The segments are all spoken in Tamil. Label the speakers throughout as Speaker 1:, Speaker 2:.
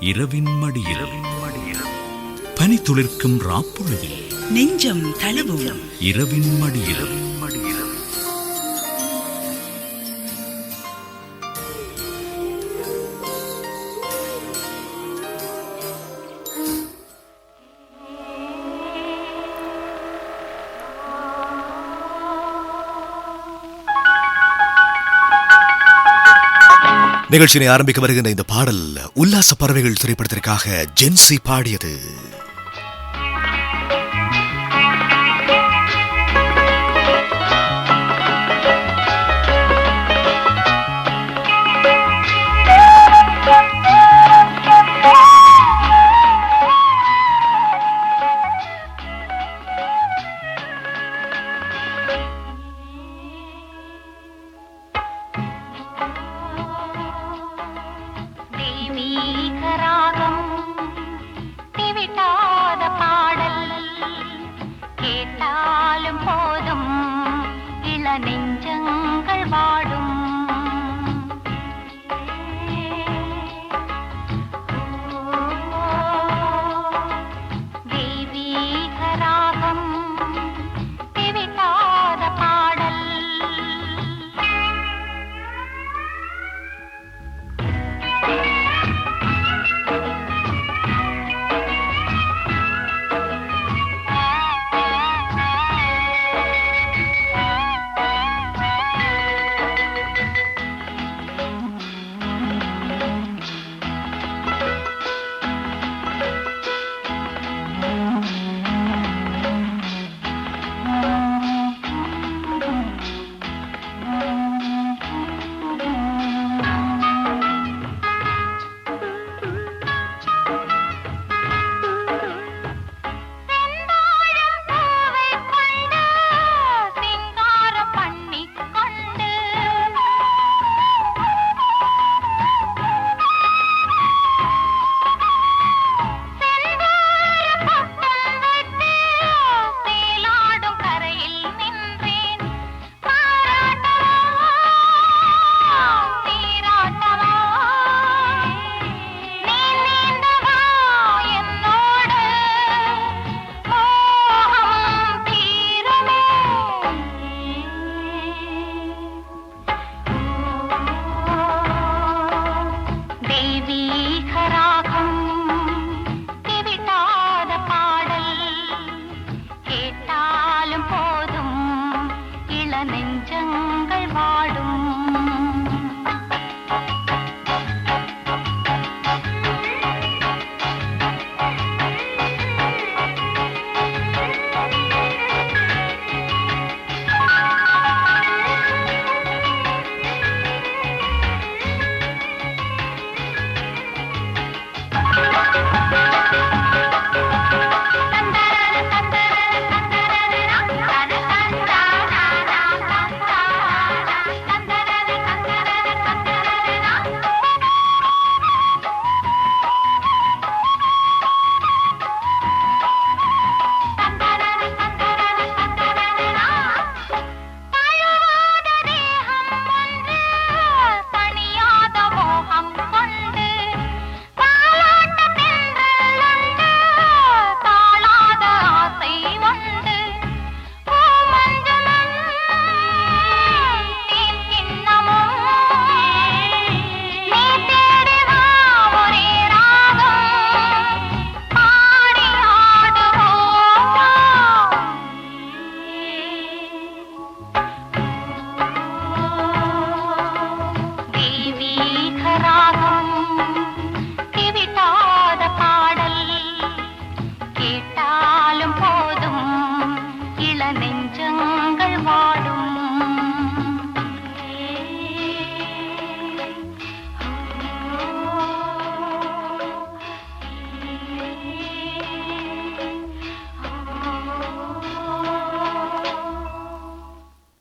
Speaker 1: இரவின் மடியில் பனி துளிர்க்கும் ராப்பொழுதில்
Speaker 2: நெஞ்சம் தழுவும்
Speaker 1: இரவின் மடியில்
Speaker 3: நிகழ்ச்சியை ஆரம்பிக்க வருகின்ற இந்த பாடல் உல்லாச பறவைகள் திரைப்படத்திற்காக ஜென்சி பாடியது.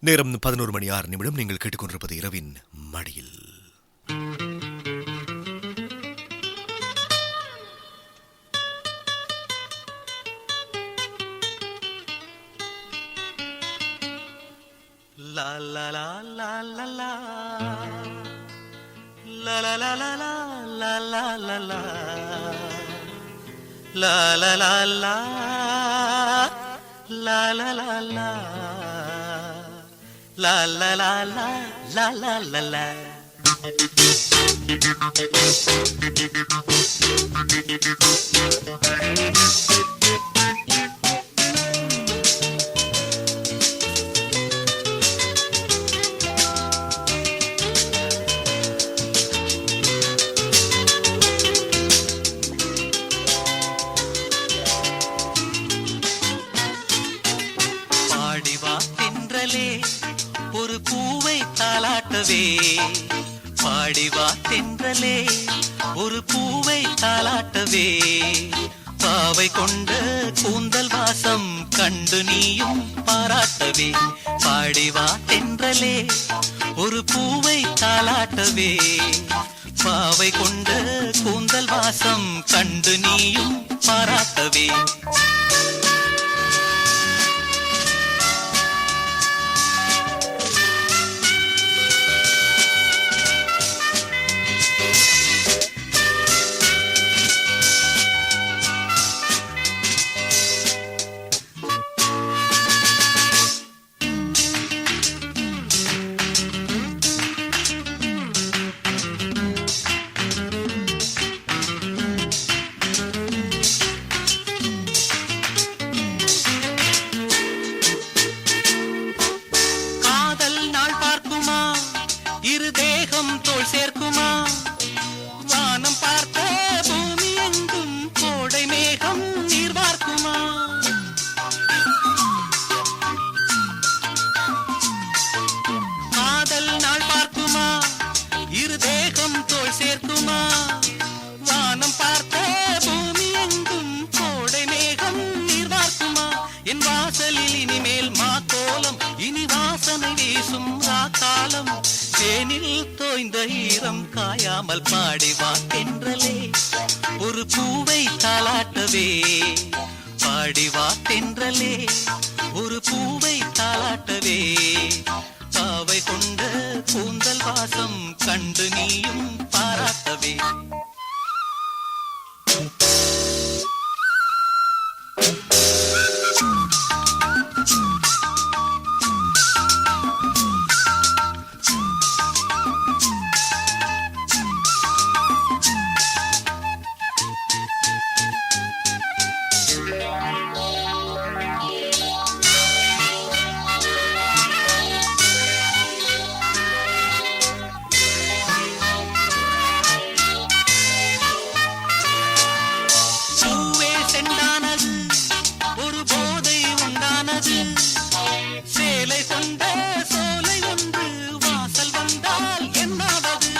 Speaker 3: நேரம் 11:06. நீங்கள் கேட்டுக்கொண்டிருப்பது இரவின் மடியில். La la la la la la la la la la la la la la la la la la la la la la la la la la la la la la. ஒரு பூவை தாலாட்டவே பாடிவா தென்றலே ஒரு பூவை தாலாட்டவே பாவை கொண்ட கூந்தல் வாசம் கண்டு நீயும் பாராட்டவே பாடிவா தென்றலே ஒரு பூவை தாலாட்டவே பாவை கொண்ட கூந்தல் வாசம் கண்டு நீயும் பாராட்டவே சேர்க்குமா வானம் பார்த்த பூமி எங்கும் கோடை மேகம் நீர் பார்க்குமா காதல் நாள் பார்க்குமா இரு தேகம் தோள் சேர்க்குமா வானம் பார்த்த பூமி எங்கும் கோடை மேகம் நீர் பார்க்குமா என் வாசலில் இனிமேல் மாக்கோலம் இனி வாசனை வீசும் ராக்காலம் தேனில் தோய்ந்த ஈரம் காயாமல் பாடிவா தென்றலே ஒரு பூவை தாலாட்டவே பாடிவா தென்றலே ஒரு பூவை தாலாட்டவே பாவை கொண்ட கூந்தல் வாசம் கண்டு நீயும் பாராட்டவே சேலை கொண்ட சோலை ஒன்று வாசல் வந்தால் என்னாவது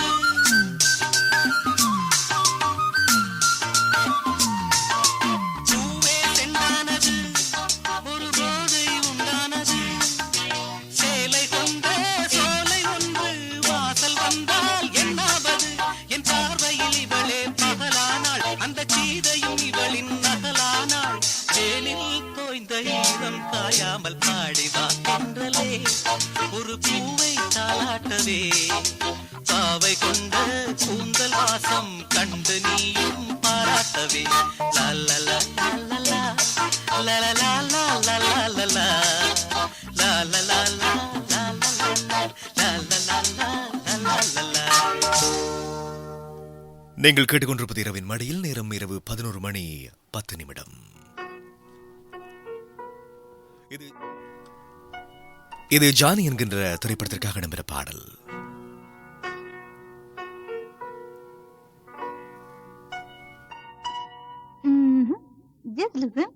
Speaker 3: பூவே செண்டானது ஒரு போதை உண்டானது சேலை கொண்ட சோலை ஒன்று வாசல் வந்தால் என்னாவது என் பார்வையில் இவளே பகலானாள் அந்த சீதையும் இவளின் நகலானாள் தேனில் தோய்ந்த ஈரம் காயாமல் பாடிவா தென்றலே ஒரு பூவை தாலாட்டவே பாவை கொண்ட கூந்தல் வாசம் கண்டு நீயும் பாராட்டவே லல்லலா லல்லலா லல்லலா லல்லலா லல்லலா லல்லலா. நீங்கள் கேட்டுக்கொண்டிருப்பது இரவின் மடியில் நேரம் இரவு 11 மணி 10 நிமிடம். இது ஜானி என்கின்ற திரைப்படத்திற்காக இடம்பெற பாடல்.
Speaker 2: Just listen.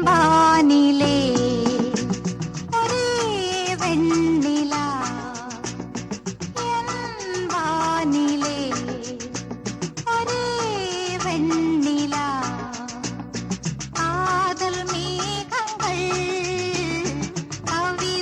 Speaker 2: வானிலே ஒரே வெண்ணிலா வானிலே ஒரே வெண்ணிலா காதல் மேகங்கள் கவி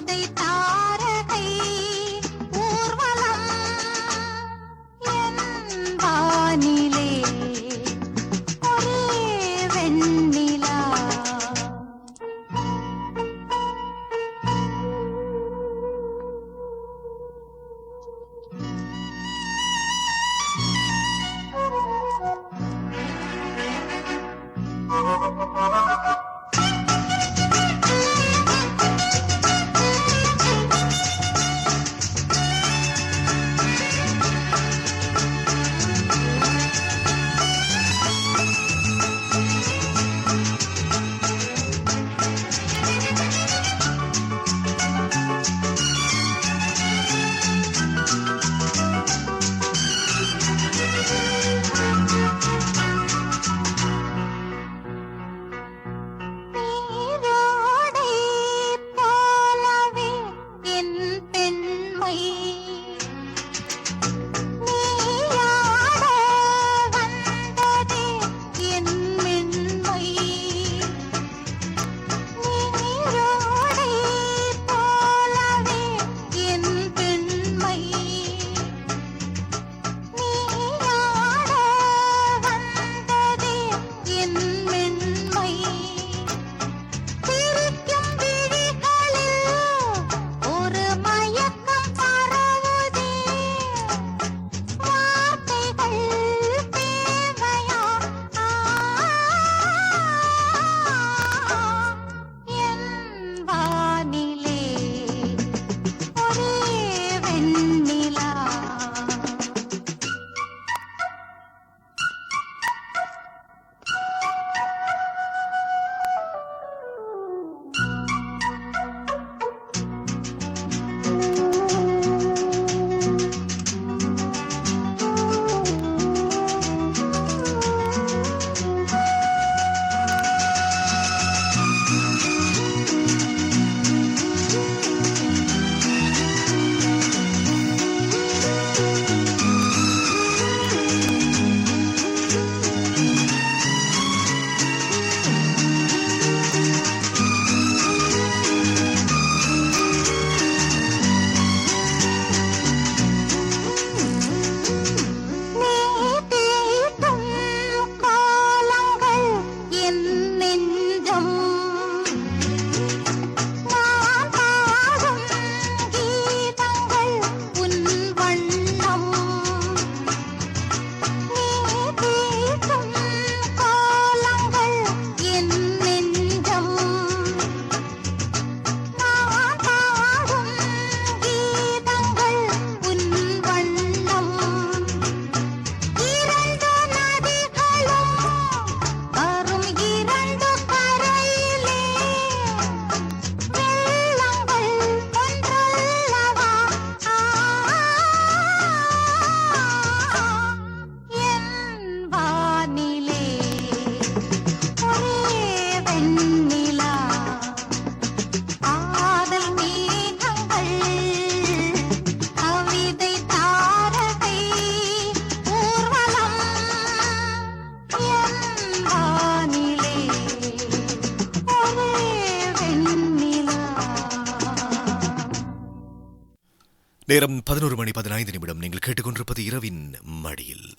Speaker 3: நேரம் 11:15 நீங்கள் கேட்டுக்கொண்டிருப்பது இரவின் மடியில்.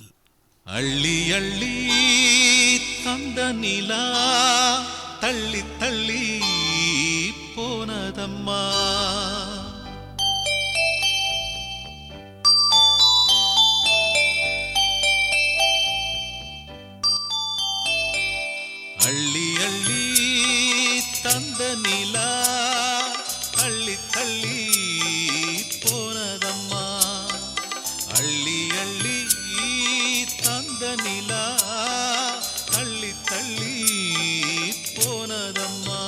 Speaker 4: அள்ளி அள்ளி தந்த நிலா தள்ளி தள்ளி போனதம்மா. அள்ளி அள்ளி தந்த நிலா தள்ளி தள்ளி போனதம்மா. அள்ளி அள்ளி தந்த நிலா தள்ளி தள்ளி போனதம்மா.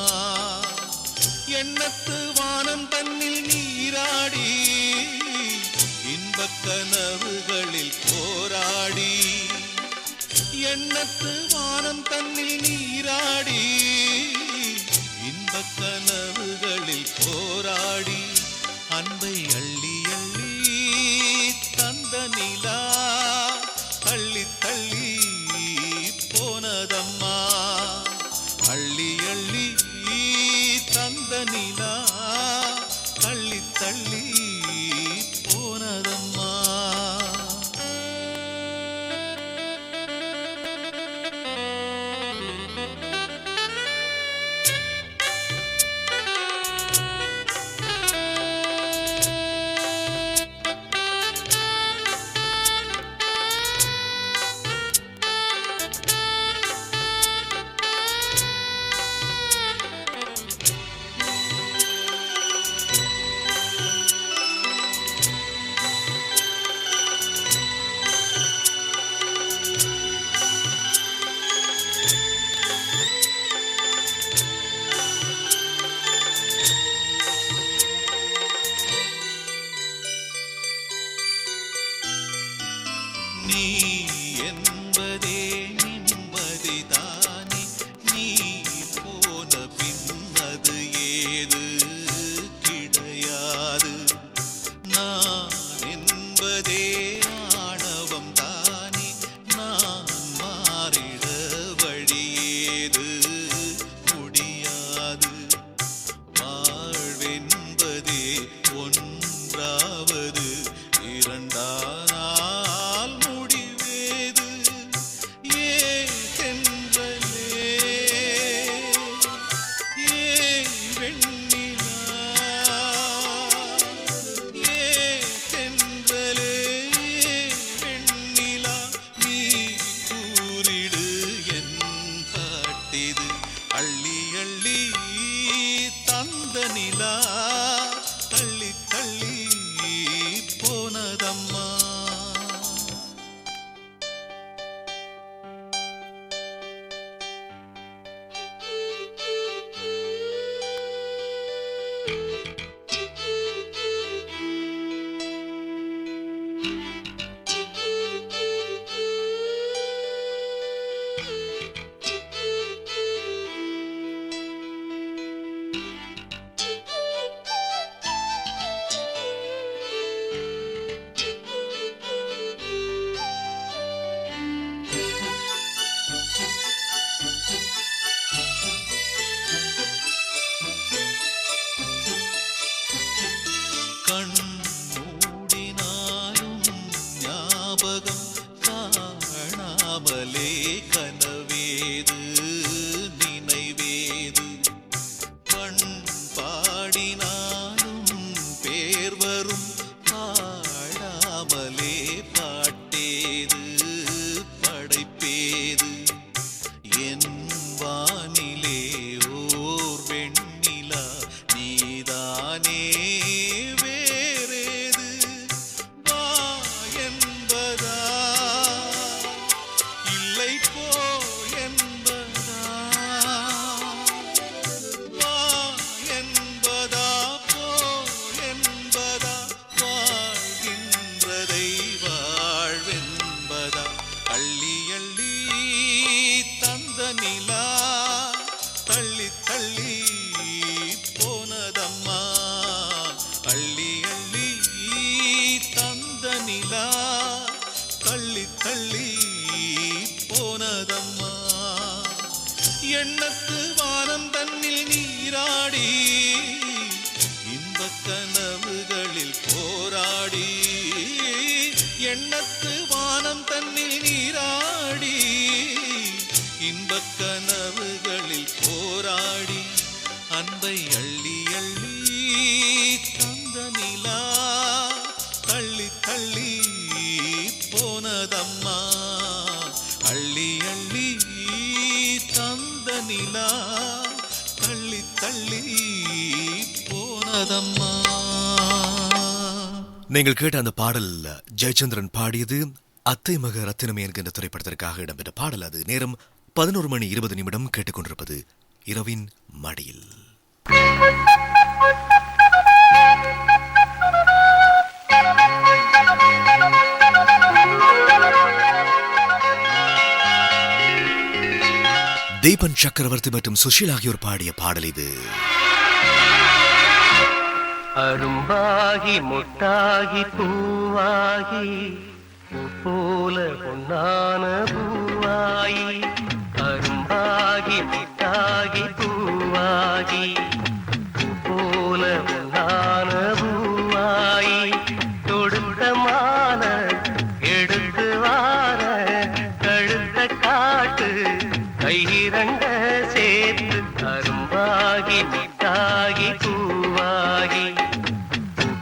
Speaker 4: எண்ணத்து வானம் தன்னில் நீராடி இன்பக் கனவுகளில் போராடி. எண்ணத்து வானம் தன்னில் நீராடி இன்பக் கனவுகளில் போராடி. அன்பை அள்ளி அள்ளி தந்த நிலா தள்ளி தள்ளி போனதம்மா. அள்ளி அள்ளி தந்த நிலா தள்ளி தள்ளி போனதம்மா. நீ என்பதே நிம்மதிதானே, நீ போன பின்னது ஏது கிடையாது. நான் என்பதே ஆணவம் தானே, நான் மாறிட வழியேது முடியாது. வாழ்வென்பதே ஒன்றாவது இரண்டானால் முடிவேது. ஏன் தென்றலே ஏன் வெண்ணிலா, ஏன் தென்றலே ஏன் வெண்ணிலா, நீ கூறிடு என் பாட்டிது. அள்ளி அள்ளி தந்த நிலா தள்ளி தள்ளி போனதம்மா. கண் மூடினாலும் ஞாபகம் காணாமலே கனவேது நினைவேது. பண் பாடினாலும் பேர் வரும் பாடாமலே பாட்டேது படைப்பேது. என் வானிலே ஓர் வெண்ணிலா நீதானே வேறேது. வா என்பதா இல்லை போ என்பதா, வா என்பதா போ என்பதா, வாழ்கின்றதை வாழ்வென்பதா. அள்ளி அள்ளி தந்த நிலா தள்ளி தள்ளி போனதம்மா. அள்ளி அள்ளி தந்த நிலா தள்ளி தள்ளி போனதம்மா. எண்ணத்து வானம் தன்னில் நீராடி இன்பக் கனவுகளில் போராடி. எண்ணத்து வானம் தன்னில் நீராடி இன்பக் கனவுகளில் போராடி அன்பை அள்ளி அள்ளி தந்த நிலா தள்ளி தள்ளி போனதம்மா அள்ளி அள்ளி தந்த நிலா தள்ளி தள்ளி போனதம்மா.
Speaker 3: நீங்கள் கேட்ட அந்த பாடல் ஜெயச்சந்திரன் பாடியது அத்தை மக ரத்தினமே என்கின்ற திரைப்படத்திற்காக இடம்பெற்ற பாடல். அது நேரம் 11:20 கேட்டுக்கொண்டிருப்பது இரவின் மடியில். தீபன் சக்கரவர்த்தி மற்றும் சுஷீல் ஆகியோர் பாடிய பாடல் இது.
Speaker 5: அரும்பாகி முட்டாகி பூவாகி போல பொன்னான பூவாயி அரும்பாகி முட்டாகி பூவாகி போல பொன்னான பூவாயி தொடுத்தமான எடுத்து வார கழுத்த காட்டு கையிரண்ட சேர்த்து அரும்பாகி முட்டாகி பூவாகி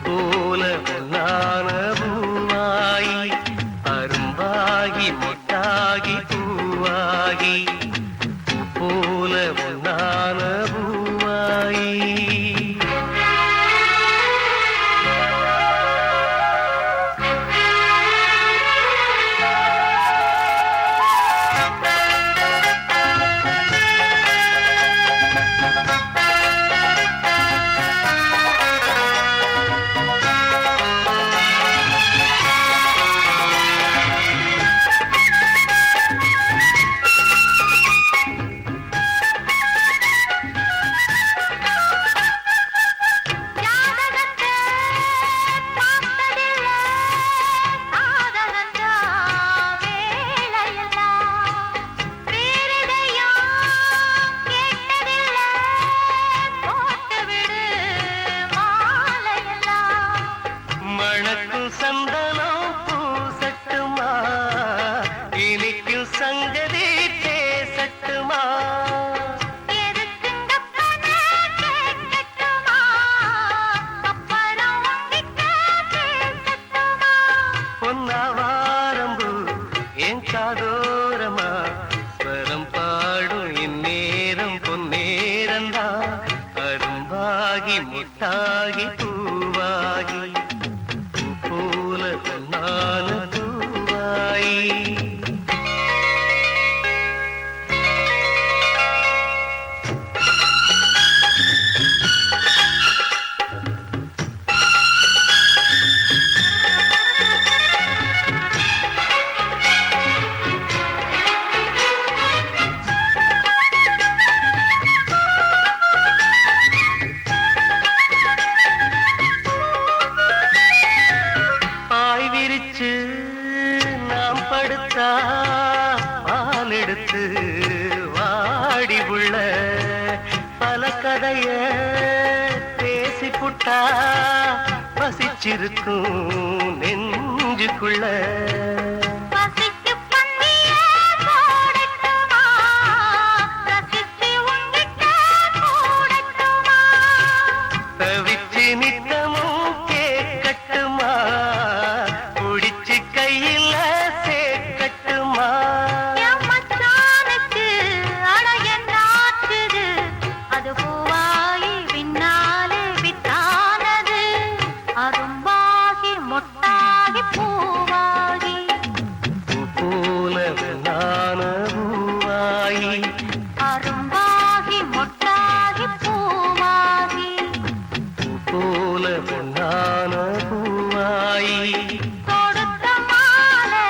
Speaker 5: போல பொன்னான பூவாயி அரும்பாகி முட்டாகி பூவாகி போல பொன்னான பூவாயி.
Speaker 2: ஜாதகத்தை பார்த்ததில்லை காதலஞ்சா வேளையெல்லாம் வேறிதையும் கேட்டதில்லை போட்டுவிடு மாலையெல்லாம்
Speaker 5: மணக்கும் சந்தனம் பூசட்டுமா இனிக்கும் சங்கதி பேசட்டுமா
Speaker 2: எதுக்குங்க பண கேட்கட்டுமா அப்புறம் உங்கிட்ட பேசட்டுமா
Speaker 5: பொன்னாவாரம்பு என் காதோரமா ஸ்வரம் பாடும் இந்நேரம் பொன்னேரந்தா அரும்பாகி முட்டாகி பூவாகி போல பொன்னான பூவாயி. பாய் விரிச்சு நாம் படுத்தா பால் எடுத்து வாடி உள்ள பல கதைய பேசி புட்டா பசிச்சிருக்கும் நெஞ்சுக்குள்ள
Speaker 2: பசிக்கு பந்திய போடட்டுமா ரசித்து உங்கிட்ட போடட்டுமா
Speaker 5: தவிச்சு நித்தமும் கேட்கட்டுமா குடிச்சு கையில சேர்க்கட்டுமா
Speaker 2: என் மச்சானுக்கு அட என்னாச்சுது அது பூவாகி பின்னாலே வித்தானது அரும்பாகி மொட்டாகி பூவாகி
Speaker 5: போல நான பூவாயி
Speaker 2: அரும்பாகி மொட்டாகி பூவாகி
Speaker 5: போல பொன்னான பூவாயி
Speaker 2: தொடுத்த மாலை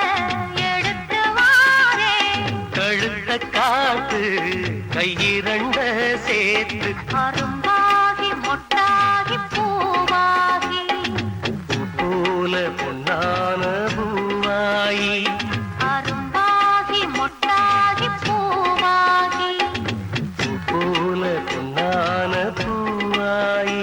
Speaker 2: எடுத்து வாரே
Speaker 5: கழுத்த காட்டு கையிரண்ட சேர்த்து
Speaker 2: அரும்பாகி மொட்டாகி பூவாகி
Speaker 5: போல பொன்னான பூவாயி
Speaker 2: அரும்பாகி மொட்டாகி பூவாகி
Speaker 5: போல பொன்னான பூவாயி.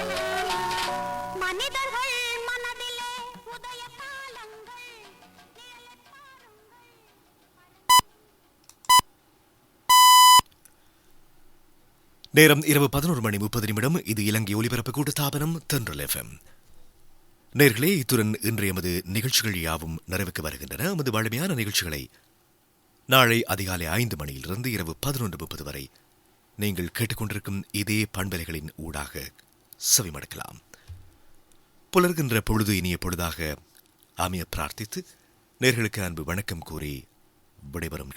Speaker 3: நேரம் இரவு 11:30 இது இலங்கை ஒலிபரப்பு கூட்டு ஸ்தாபனம் தென்றல் எஃப்எம். நேர்களே, இத்துடன் இன்றைய எமது நிகழ்ச்சிகள் யாவும் நிறைவுக்கு வருகின்றன. எமது வலிமையான நிகழ்ச்சிகளை நாளை அதிகாலை 5 மணியிலிருந்து இரவு 11:30 வரை நீங்கள் கேட்டுக்கொண்டிருக்கும் இதே பண்பலைகளின் ஊடாக செவிமடுக்கலாம். புலர்கின்ற பொழுது இனிய பொழுதாக அமைய பிரார்த்தித்து நேர்களுக்கு அன்பு வணக்கம் கூறி விடைபெறும்.